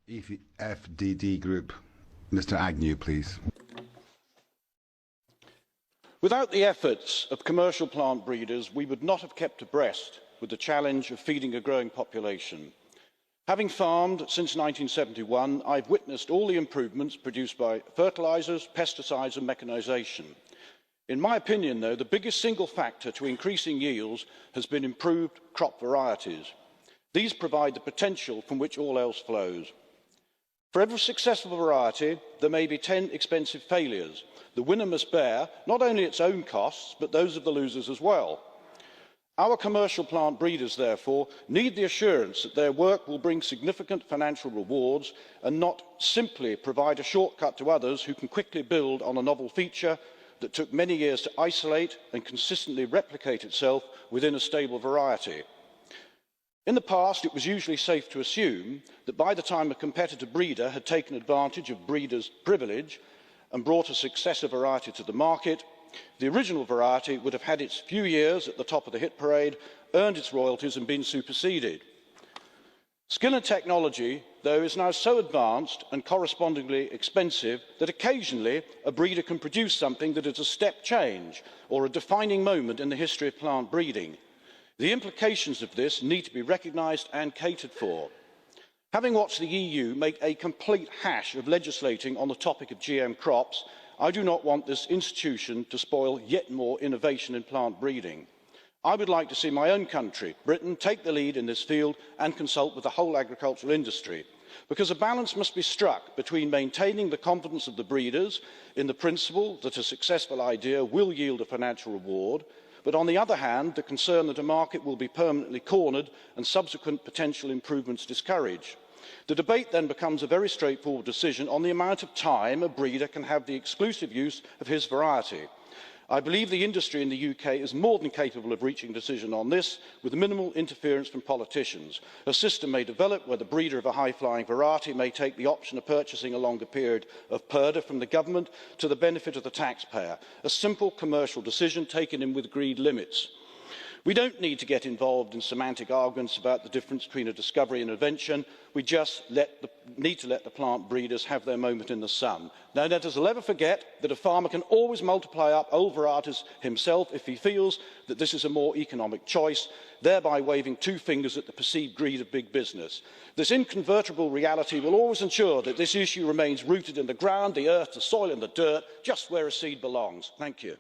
EFDD Group. Mr. Agnew, please. Without the efforts of commercial plant breeders, we would not have kept abreast with the challenge of feeding a growing population. Having farmed since 1971, I've witnessed all the improvements produced by fertilisers, pesticides and mechanisation. In my opinion, though, the biggest single factor to increasing yields has been improved crop varieties. These provide the potential from which all else flows. For every successful variety, there may be 10 expensive failures. The winner must bear not only its own costs, but those of the losers as well. Our commercial plant breeders, therefore, need the assurance that their work will bring significant financial rewards and not simply provide a shortcut to others who can quickly build on a novel feature that took many years to isolate and consistently replicate itself within a stable variety. In the past, it was usually safe to assume that by the time a competitor breeder had taken advantage of breeder's privilege and brought a successor variety to the market, the original variety would have had its few years at the top of the hit parade, earned its royalties and been superseded. Skill and technology, though, is now so advanced and correspondingly expensive that occasionally a breeder can produce something that is a step change or a defining moment in the history of plant breeding. The implications of this need to be recognised and catered for. Having watched the EU make a complete hash of legislating on the topic of GM crops, I do not want this institution to spoil yet more innovation in plant breeding. I would like to see my own country, Britain, take the lead in this field and consult with the whole agricultural industry, because a balance must be struck between maintaining the confidence of the breeders in the principle that a successful idea will yield a financial reward, but on the other hand, the concern that a market will be permanently cornered and subsequent potential improvements discouraged. The debate then becomes a very straightforward decision on the amount of time a breeder can have the exclusive use of his variety. I believe the industry in the UK is more than capable of reaching a decision on this with minimal interference from politicians. A system may develop where the breeder of a high-flying variety may take the option of purchasing a longer period of purdah from the government to the benefit of the taxpayer, a simple commercial decision taken in with agreed limits. We don't need to get involved in semantic arguments about the difference between a discovery and invention. We just need to let the plant breeders have their moment in the sun. Now, let us never forget that a farmer can always multiply up old varieties himself if he feels that this is a more economic choice, thereby waving two fingers at the perceived greed of big business. This incontrovertible reality will always ensure that this issue remains rooted in the ground, the earth, the soil and the dirt, just where a seed belongs. Thank you.